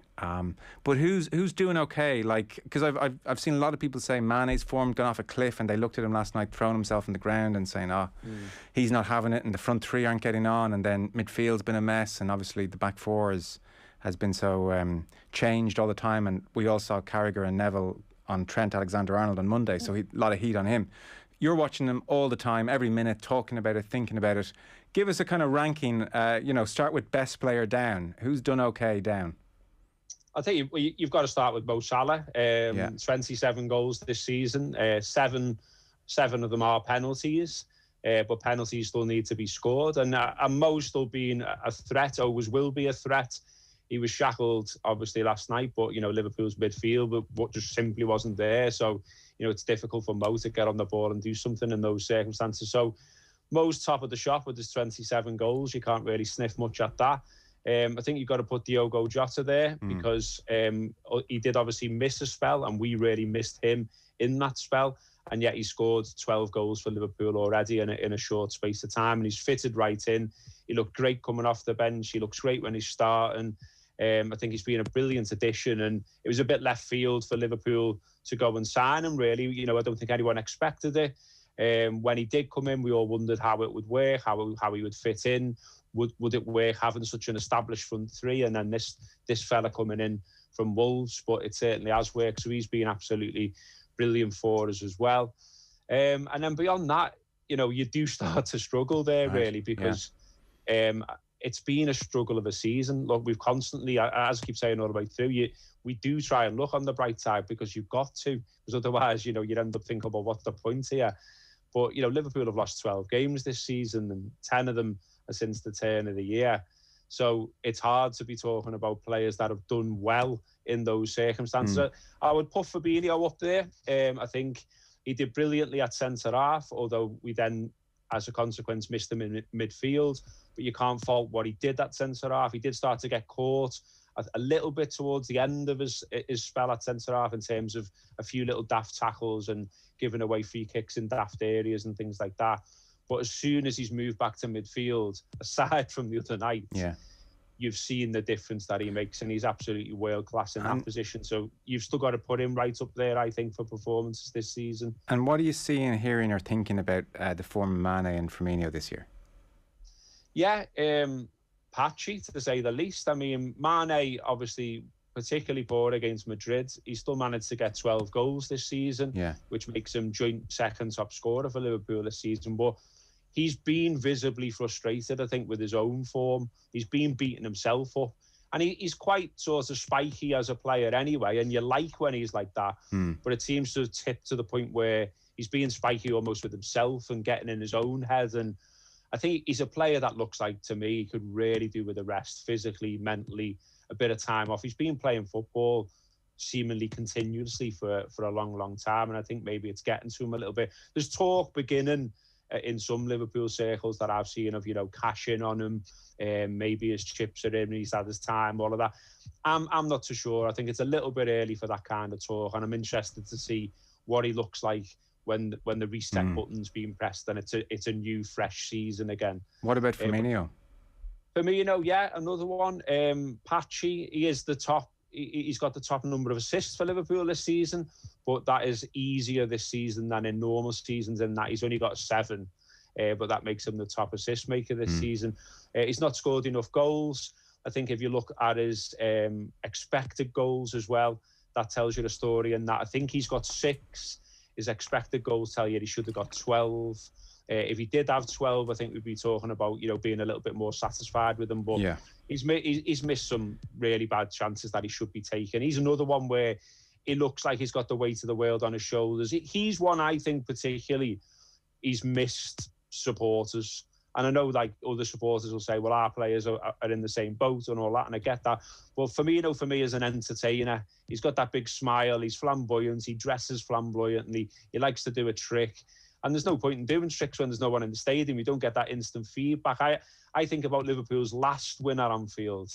But who's doing okay? Like, because I've seen a lot of people say Mane's form gone off a cliff, and they looked at him last night throwing himself on the ground and saying, he's not having it, and the front three aren't getting on, and then midfield's been a mess, and obviously the back four has been so changed all the time, and we all saw Carragher and Neville on Trent Alexander-Arnold on Monday, so a lot of heat on him. You're watching them all the time, every minute, talking about it, thinking about it. Give us a kind of ranking, start with best player down. Who's done okay down? I think you've got to start with Mo Salah. 27 goals this season. 7 of them are penalties, but penalties still need to be scored. And Mo's still being a threat, always will be a threat. He was shackled, obviously, last night, but, you know, Liverpool's midfield but just simply wasn't there. So, you know, it's difficult for Mo to get on the ball and do something in those circumstances. So Mo's top of the shop with his 27 goals. You can't really sniff much at that. I think you've got to put Diogo Jota there because he did obviously miss a spell, and we really missed him in that spell. And yet he scored 12 goals for Liverpool already in a short space of time. And he's fitted right in. He looked great coming off the bench. He looks great when he's starting. I think he's been a brilliant addition, and it was a bit left field for Liverpool to go and sign him, really. You know, I don't think anyone expected it. When he did come in, we all wondered how it would work, how he would fit in. Would it work having such an established front three, and then this fella coming in from Wolves? But it certainly has worked, so he's been absolutely brilliant for us as well. And then beyond that, you know, you do start to struggle there, really, because it's been a struggle of a season. Look, we've constantly, as I keep saying all the way through, we do try and look on the bright side because you've got to, because otherwise, you know, you'd end up thinking, well, what's the point here? But, you know, Liverpool have lost 12 games this season, and 10 of them are since the turn of the year. So it's hard to be talking about players that have done well in those circumstances. I would put Fabinho up there. I think he did brilliantly at centre-half, although we then as a consequence, missed him in midfield. But you can't fault what he did at centre-half. He did start to get caught a little bit towards the end of his spell at centre-half in terms of a few little daft tackles and giving away free kicks in daft areas and things like that. But as soon as he's moved back to midfield, aside from the other night, you've seen the difference that he makes, and he's absolutely world-class in that position. So you've still got to put him right up there, I think, for performances this season. And what are you seeing, hearing or thinking about the form of Mane and Firmino this year? Yeah, patchy, to say the least. I mean, Mane, obviously, particularly poor against Madrid. He still managed to get 12 goals this season, which makes him joint second top scorer for Liverpool this season. But he's been visibly frustrated, I think, with his own form. He's been beating himself up. And he's quite sort of spiky as a player anyway, and you like when he's like that. But it seems to have tipped to the point where he's being spiky almost with himself and getting in his own head. And I think he's a player that looks like, to me, he could really do with the rest, physically, mentally, a bit of time off. He's been playing football seemingly continuously for a long, long time, and I think maybe it's getting to him a little bit. There's talk beginning in some Liverpool circles that I've seen of, cash in on him, maybe his chips are in, he's had his time, all of that. I'm not too sure. I think it's a little bit early for that kind of talk, and I'm interested to see what he looks like when the reset button's being pressed and it's a new, fresh season again. What about Firmino? Firmino, yeah, another one. Patchy, he is the top. He's got the top number of assists for Liverpool this season, but that is easier this season than in normal seasons, in that he's only got 7, but that makes him the top assist maker this season. He's not scored enough goals. I think if you look at his expected goals as well, that tells you the story, and that I think he's got 6. His expected goals tell you he should have got 12. If he did have 12, I think we'd be talking about, being a little bit more satisfied with him. But he's missed some really bad chances that he should be taking. He's another one where it looks like he's got the weight of the world on his shoulders. He's one, I think, particularly, he's missed supporters. And I know, like, other supporters will say, well, our players are in the same boat and all that, and I get that. Well, Firmino, for me, is an entertainer. He's got that big smile. He's flamboyant. He dresses flamboyantly. He likes to do a trick. And there's no point in doing tricks when there's no one in the stadium. You don't get that instant feedback. I think about Liverpool's last win at Anfield,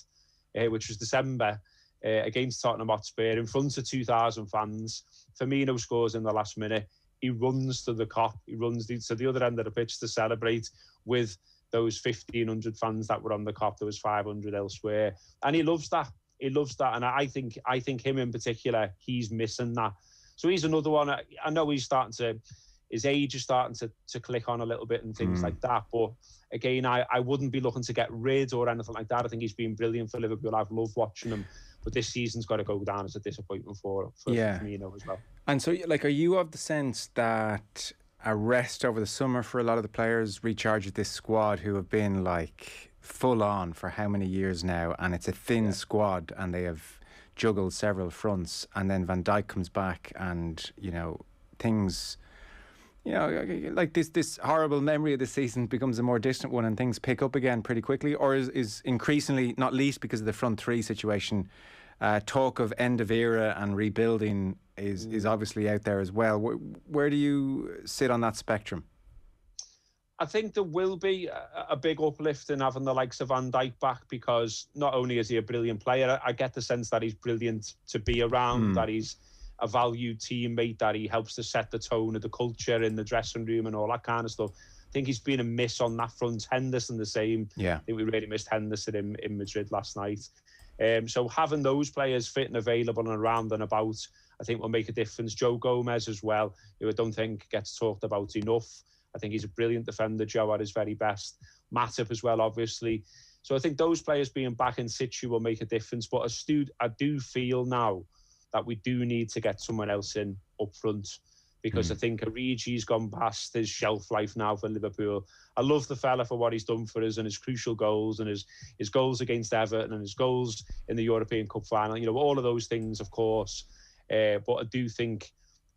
which was December, against Tottenham Hotspur, in front of 2,000 fans. Firmino scores in the last minute. He runs to the Kop. He runs to the other end of the pitch to celebrate with those 1,500 fans that were on the Kop. There was 500 elsewhere. And he loves that. He loves that. And I think him in particular, he's missing that. So he's another one. I know his age is starting to click on a little bit and things like that. But again, I wouldn't be looking to get rid or anything like that. I think he's been brilliant for Liverpool. I've loved watching him. But this season's got to go down as a disappointment for Firmino as well. And so, are you of the sense that a rest over the summer for a lot of the players recharges this squad who have been full on for how many years now, and it's a thin squad and they have juggled several fronts, and then Van Dijk comes back and, things... this horrible memory of the season becomes a more distant one and things pick up again pretty quickly? Or is increasingly, not least because of the front three situation, talk of end of era and rebuilding is obviously out there as well. Where do you sit on that spectrum? I think there will be a big uplift in having the likes of Van Dijk back, because not only is he a brilliant player, I get the sense that he's brilliant to be around, that he's a valued teammate, that he helps to set the tone of the culture in the dressing room and all that kind of stuff. I think he's been a miss on that front. Henderson the same. I think we really missed Henderson in Madrid last night. So having those players fit and available and around and about, I think will make a difference. Joe Gomez as well, who I don't think gets talked about enough. I think he's a brilliant defender, Joe, at his very best. Matip as well, obviously. So I think those players being back in situ will make a difference. But I do feel now that we do need to get someone else in up front, because I think Origi's gone past his shelf life now for Liverpool. I love the fella for what he's done for us and his crucial goals and his goals against Everton and his goals in the European Cup final. All of those things, of course. But I do think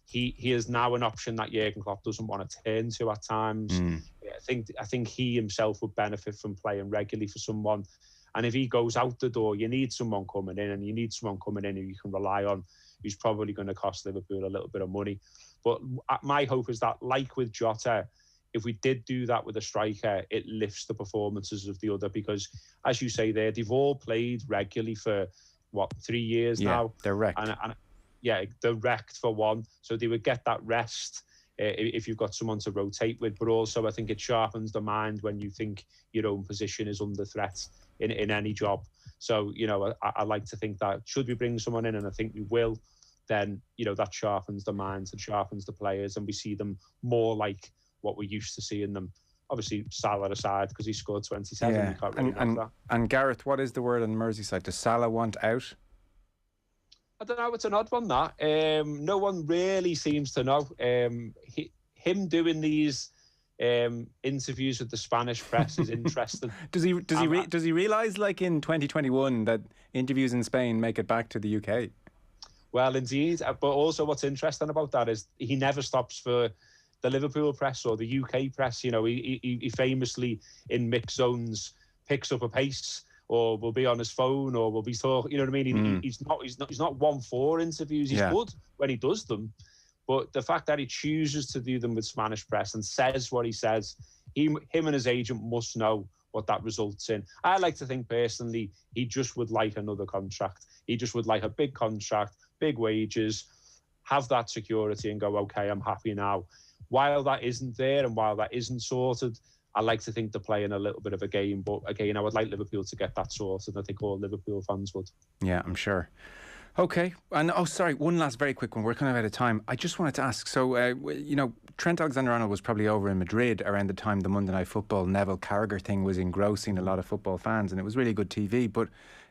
he is now an option that Jurgen Klopp doesn't want to turn to at times. I think he himself would benefit from playing regularly for someone. And if he goes out the door, you need someone coming in, and you need someone coming in who you can rely on, who's probably going to cost Liverpool a little bit of money. But my hope is that, like with Jota, if we did do that with a striker, it lifts the performances of the other, because, as you say there, they've all played regularly for, 3 years now? They're wrecked. And they're wrecked for one. So they would get that rest if you've got someone to rotate with. But also, I think it sharpens the mind when you think your own position is under threat in any job. So, I like to think that should we bring someone in, and I think we will, then, that sharpens the minds and sharpens the players, and we see them more like what we're used to seeing them. Obviously, Salah aside, because he scored 27. Yeah. You can't really knock that. And Gareth, what is the word on Merseyside? Does Salah want out? I don't know. It's an odd one, that. No one really seems to know. Him doing these interviews with the Spanish press is interesting. Does he realise, like in 2021, that interviews in Spain make it back to the UK? Well, indeed. But also, what's interesting about that is he never stops for the Liverpool press or the UK press. He famously, in mixed zones, picks up a pace, or will be on his phone, or will be talking. You know what I mean? He's not one for interviews. He's good when he does them, but the fact that he chooses to do them with Spanish press and says what he says, him and his agent must know what that results in. I like to think personally, he just would like another contract. He just would like a big contract, big wages, have that security, and go, okay, I'm happy now. While that isn't there, and while that isn't sorted, I like to think they're playing a little bit of a game. But again, I would like Liverpool to get that sorted. I think all Liverpool fans would. Yeah, I'm sure. Okay. And sorry, one last very quick one. We're kind of out of time. I just wanted to ask, so, Trent Alexander-Arnold was probably over in Madrid around the time the Monday Night Football Neville Carragher thing was engrossing a lot of football fans, and it was really good TV. But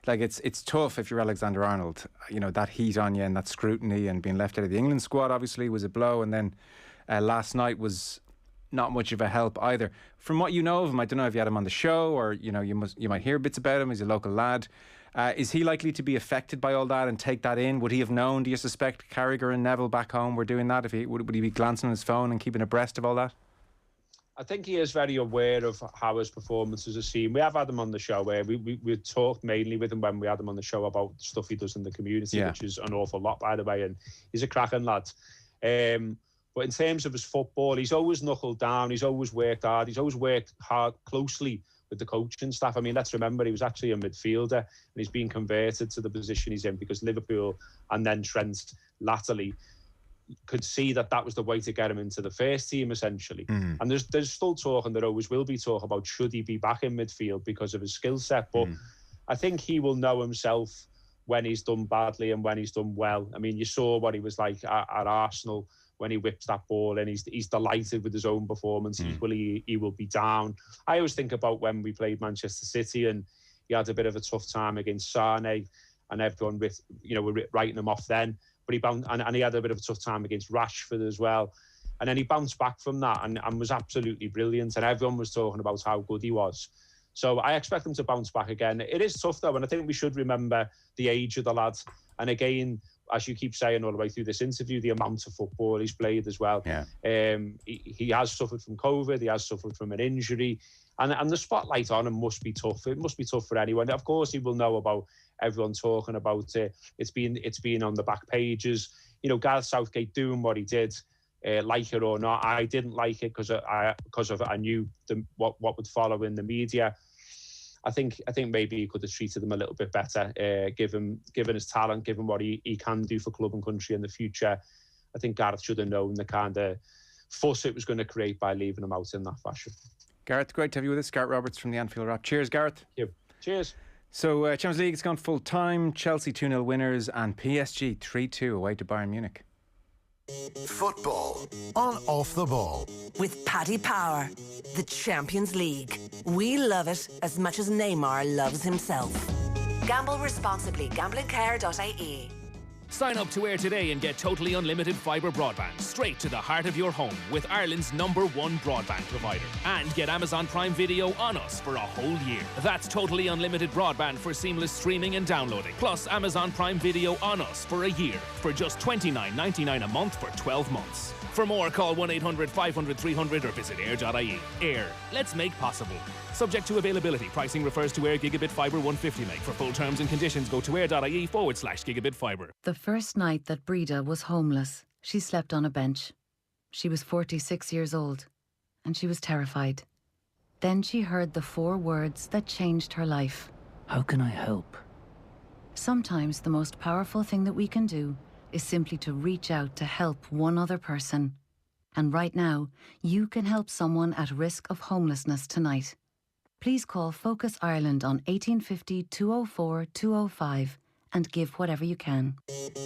like, it's tough if you're Alexander-Arnold, that heat on you and that scrutiny, and being left out of the England squad obviously was a blow, and then last night was not much of a help either. From what you know of him, I don't know if you had him on the show, or you might hear bits about him. He's a local lad. Is he likely to be affected by all that and take that in? Would he have known? Do you suspect Carragher and Neville back home were doing that? Would he be glancing on his phone and keeping abreast of all that? I think he is very aware of how his performances are seen. We have had him on the show where we talked mainly with him when we had him on the show about stuff he does in the community, which is an awful lot, by the way, and he's a cracking lad. But in terms of his football, he's always knuckled down. He's always worked hard. He's always worked hard, closely with the coaching staff. I mean, let's remember, he was actually a midfielder, and he's been converted to the position he's in because Liverpool and then Trent latterly could see that was the way to get him into the first team, essentially. And there's still talk, and there always will be talk about should he be back in midfield because of his skill set. But I think he will know himself when he's done badly and when he's done well. I mean, you saw what he was like at Arsenal when he whips that ball, and he's delighted with his own performance. Equally, he will be down. I always think about when we played Manchester City, and he had a bit of a tough time against Sane, and everyone were writing him off then. But he had a bit of a tough time against Rashford as well. And then he bounced back from that and was absolutely brilliant. And everyone was talking about how good he was. So I expect him to bounce back again. It is tough, though, and I think we should remember the age of the lad. And again, as you keep saying all the way through this interview, the amount of football he's played as well. He has suffered from COVID. He has suffered from an injury. And the spotlight on him must be tough. It must be tough for anyone. Of course, he will know about everyone talking about it. It's been on the back pages. Gareth Southgate doing what he did, like it or not. I didn't like it because I knew what would follow in the media. I think maybe he could have treated him a little bit better, given his talent, given what he can do for club and country in the future. I think Gareth should have known the kind of fuss it was going to create by leaving him out in that fashion. Gareth, great to have you with us. Gareth Roberts from the Anfield Wrap. Cheers, Gareth. Thank you. Cheers. So, Champions League has gone full time. Chelsea 2-0 winners and PSG 3-2 away to Bayern Munich. Football on Off the Ball. With Paddy Power, the Champions League. We love it as much as Neymar loves himself. Gamble responsibly. Gamblingcare.ie. Sign up to Air today and get totally unlimited fibre broadband straight to the heart of your home with Ireland's #1 broadband provider. And get Amazon Prime Video on us for a whole year. That's totally unlimited broadband for seamless streaming and downloading. Plus Amazon Prime Video on us for a year for just $29.99 a month for 12 months. For more, call 1-800-500-300 or visit air.ie. Air. Let's make possible. Subject to availability. Pricing refers to Air Gigabit Fibre 150 meg. For full terms and conditions, go to air.ie/gigabit fibre. The first night that Breda was homeless, she slept on a bench. She was 46 years old. and she was terrified. Then she heard the 4 words that changed her life. How can I help? Sometimes the most powerful thing that we can do is simply to reach out to help one other person. And right now, you can help someone at risk of homelessness tonight. Please call Focus Ireland on 1850 204 205 and give whatever you can.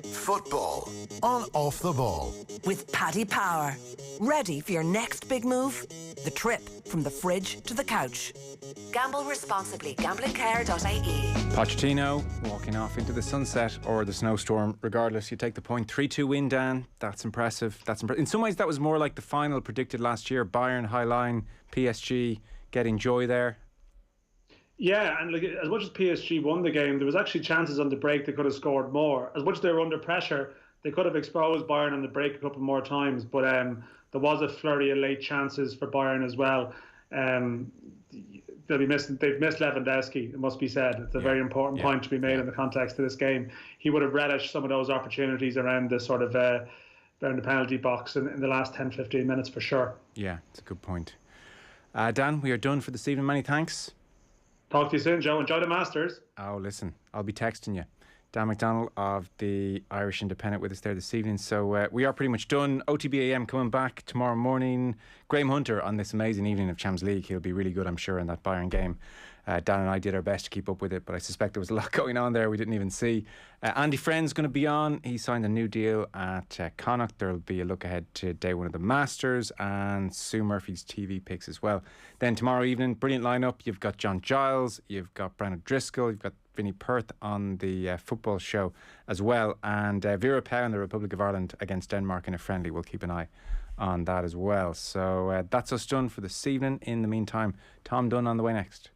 Football on Off the Ball. With Paddy Power. Ready for your next big move? The trip from the fridge to the couch. Gamble responsibly. Gamblingcare.ie. Pochettino walking off into the sunset or the snowstorm. Regardless, you take the point. 3-2 win, Dan. That's impressive. In some ways, that was more like the final predicted last year. Bayern, high line, PSG getting joy there. Yeah, and like, as much as PSG won the game, there was actually chances on the break they could have scored more. As much as they were under pressure, they could have exposed Bayern on the break a couple more times. But there was a flurry of late chances for Bayern as well. They've missed Lewandowski, it must be said. It's a very important point to be made in the context of this game. He would have relished some of those opportunities around the sort of around the penalty box in the last 10-15 minutes for sure. Yeah, it's a good point. Dan, we are done for this evening. Many thanks. Talk to you soon, Joe. Enjoy the Masters. Oh, listen, I'll be texting you. Dan McDonnell of the Irish Independent with us there this evening. So we are pretty much done. OTB AM coming back tomorrow morning. Graham Hunter on this amazing evening of Champions League. He'll be really good, I'm sure, in that Bayern game. Dan and I did our best to keep up with it, but I suspect there was a lot going on there we didn't even see. Andy Friend's going to be on. He signed a new deal at Connacht. There'll be a look ahead to day 1 of the Masters and Sue Murphy's TV picks as well. Then tomorrow evening, brilliant lineup. You've got John Giles, you've got Brandon Driscoll, you've got Vinnie Perth on the football show as well, and Vera Pauw in the Republic of Ireland against Denmark in a friendly. We'll keep an eye on that as well. So that's us done for this evening. In the meantime, Tom Dunn on the way next.